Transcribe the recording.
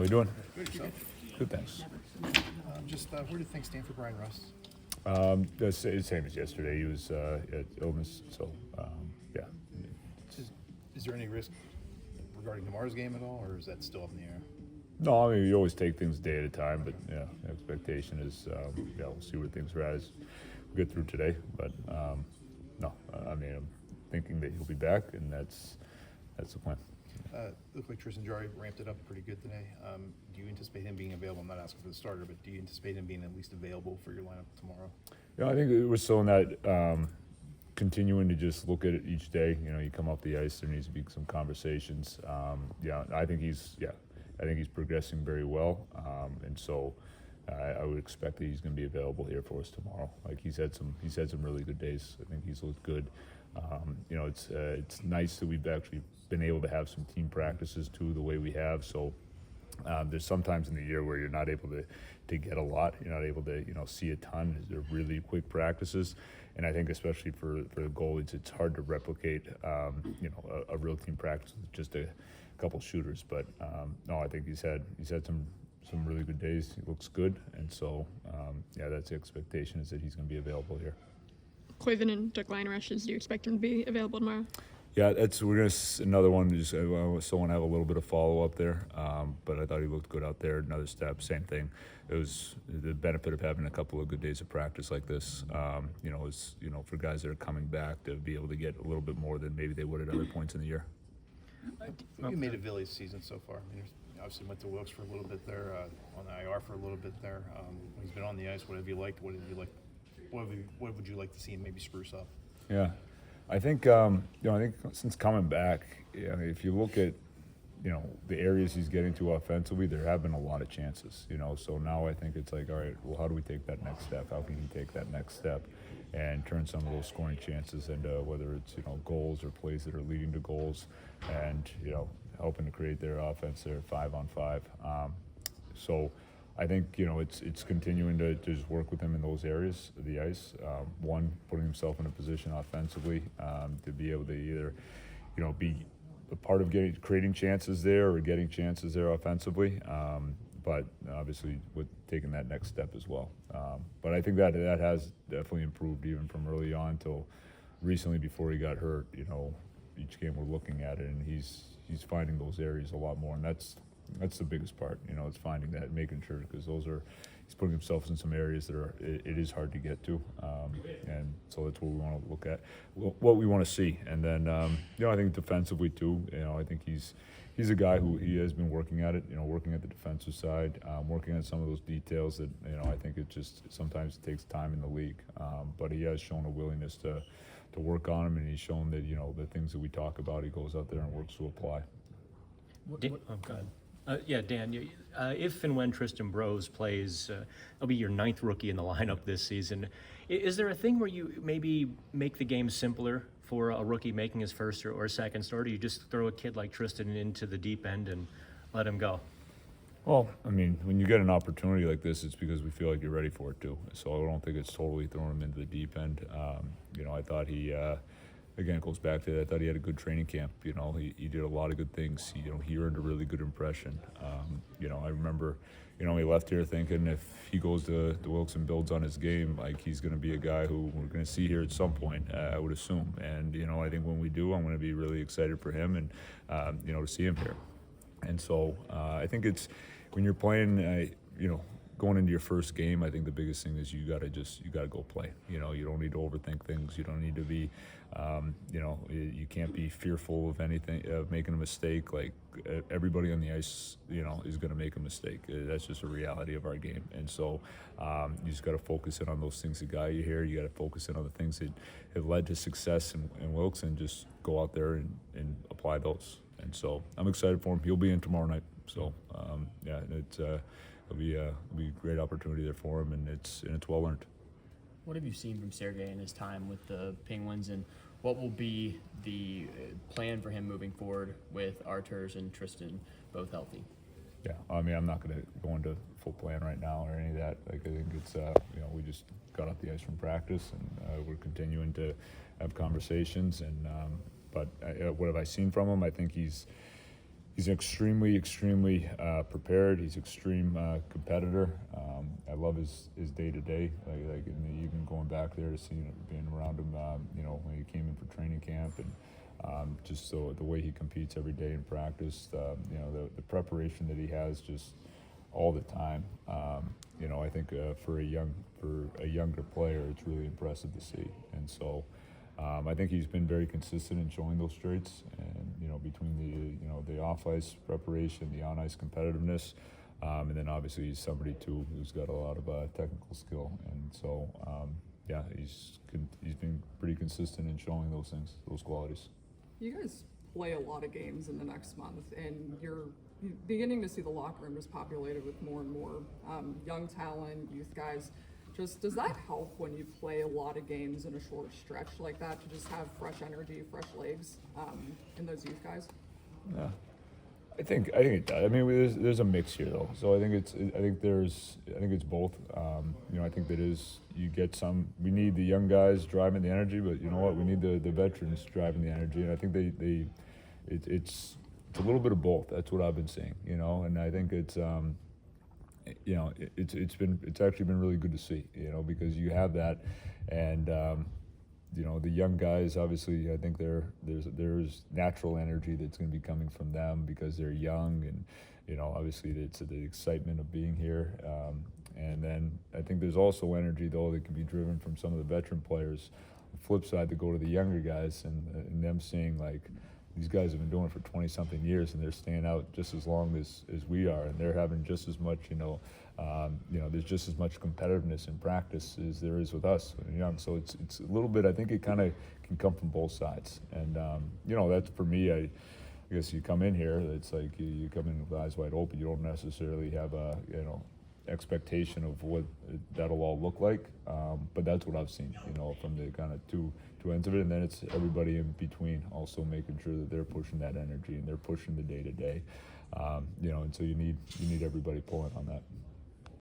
How you doing? Good, yourself? Good, thanks. Where do things stand for Brian Russ? The same as yesterday. He was at illness, so yeah. Is there any risk regarding tomorrow's game at all, or is that still up in the air? No, I mean, you always take things day at a time, but yeah, the expectation is, yeah, we'll see where things are at as we get through today. But no, I mean, I'm thinking that he'll be back, and that's the plan. Looked like Tristan Broz ramped it up pretty good today. Do you anticipate him being available? I'm not asking for the starter, but do you anticipate him being at least available for your lineup tomorrow? Yeah, I think we're still in that continuing to just look at it each day. You know, you come off the ice, there needs to be some conversations. Yeah, I think he's progressing very well, and so I would expect that he's going to be available here for us tomorrow. Like he's had some really good days. I think he's looked good. You know, it's nice that we've actually been able to have some team practices too, the way we have. So there's sometimes in the year where you're not able to get a lot. You're not able to see a ton. They're really quick practices, and I think especially for the goalies, it's hard to replicate a real team practice with just a couple shooters. But no, I think he's had some really good days. He looks good, and so yeah, that's the expectation, is that he's going to be available here. Koivu and Duck line rushes, do you expect him to be available tomorrow? Yeah, we're gonna another one. Just still want to have a little bit of follow up there, but I thought he looked good out there. Another step, same thing. It was the benefit of having a couple of good days of practice like this. For guys that are coming back to be able to get a little bit more than maybe they would at other points in the year. You made a Vili's season so far. I mean, obviously went to Wilkes for a little bit there, on the IR for a little bit there. When he's been on the ice, what have you liked? What would you like to see him maybe spruce up? Yeah, I think since coming back, if you look at the areas he's getting to offensively, there have been a lot of chances. So now I think it's like, all right, well, how do we take that next step? How can he take that next step and turn some of those scoring chances into whether it's goals or plays that are leading to goals, and helping to create their offense there 5-on-5. So I think it's continuing to just work with him in those areas of the ice. One, putting himself in a position offensively to be able to either be a part of creating chances there or getting chances there offensively. But obviously with taking that next step as well. But I think that has definitely improved even from early on till recently before he got hurt. Each game we're looking at it, and he's finding those areas a lot more, and that's the biggest part. It's finding that, making sure, because he's putting himself in some areas that it is hard to get to, and so that's what we want to look at, what we want to see. And then I think defensively too. I think he's a guy who he has been working at it. Working at the defensive side, working on some of those details that I think it just sometimes takes time in the league. But he has shown a willingness to work on him, and he's shown that the things that we talk about, he goes out there and works to apply. Dan, if and when Tristan Broz plays, he'll be your 9th rookie in the lineup this season. Is there a thing where you maybe make the game simpler for a rookie making his first or second start, or you just throw a kid like Tristan into the deep end and let him go? Well, I mean, when you get an opportunity like this, it's because we feel like you're ready for it too. So I don't think it's totally throwing him into the deep end. I thought he, again, it goes back to that. I thought he had a good training camp. He did a lot of good things. He earned a really good impression. I remember, he left here thinking if he goes to Wilkes and builds on his game, like he's going to be a guy who we're going to see here at some point, I would assume. And, I think when we do, I'm going to be really excited for him and, to see him here. And so I think it's when you're playing, going into your first game, I think the biggest thing is you got to go play. You don't need to overthink things. You don't need to be, you can't be fearful of anything, of making a mistake. Like everybody on the ice, is going to make a mistake. That's just a reality of our game. And so you just got to focus in on those things that got you here. You got to focus in on the things that have led to success in Wilkes, and just go out there and apply those. And so I'm excited for him. He'll be in tomorrow night. So it'll be a great opportunity there for him, and it's well earned. What have you seen from Sergei in his time with the Penguins, and what will be the plan for him moving forward with Arturs and Tristan both healthy? Yeah, I mean, I'm not going to go into full plan right now or any of that. Like, I think it's, we just got off the ice from practice, and we're continuing to have conversations. And but what have I seen from him? I think he's He's extremely prepared. He's extreme competitor. I love his day to day. Like even going back there to seeing being around him. When he came in for training camp and just so the way he competes every day in practice. The preparation that he has just all the time. I think for a younger player, it's really impressive to see. And so. I think he's been very consistent in showing those traits, and between the off-ice preparation, the on-ice competitiveness, and then obviously he's somebody too who's got a lot of technical skill, and so he's been pretty consistent in showing those things, those qualities. You guys play a lot of games in the next month, and you're beginning to see the locker room just populated with more and more young talent, youth guys. Does that help when you play a lot of games in a short stretch like that to just have fresh energy, fresh legs in those youth guys? Yeah, I think it does. I mean, there's a mix here though, so I think it's both. I think that you get some. We need the young guys driving the energy, but you know what? We need the veterans driving the energy, and I think it's a little bit of both. That's what I've been seeing, and I think it's. It's actually been really good to see, because you have that, and the young guys, obviously, I think there's natural energy that's going to be coming from them because they're young, and obviously it's the excitement of being here, and then I think there's also energy though that can be driven from some of the veteran players. The flip side to go to the younger guys and them seeing like. These guys have been doing it for 20-something years, and they're staying out just as long as we are, and they're having just as much, there's just as much competitiveness in practice as there is with us when you're young. So it's a little bit. I think it kind of can come from both sides, and that's for me. I guess you come in here, it's like you come in with eyes wide open. You don't necessarily have a expectation of what that'll all look like, but that's what I've seen, from the kind of two ends of it, and then it's everybody in between also making sure that they're pushing that energy and they're pushing the day to day, and so you need everybody pulling on that.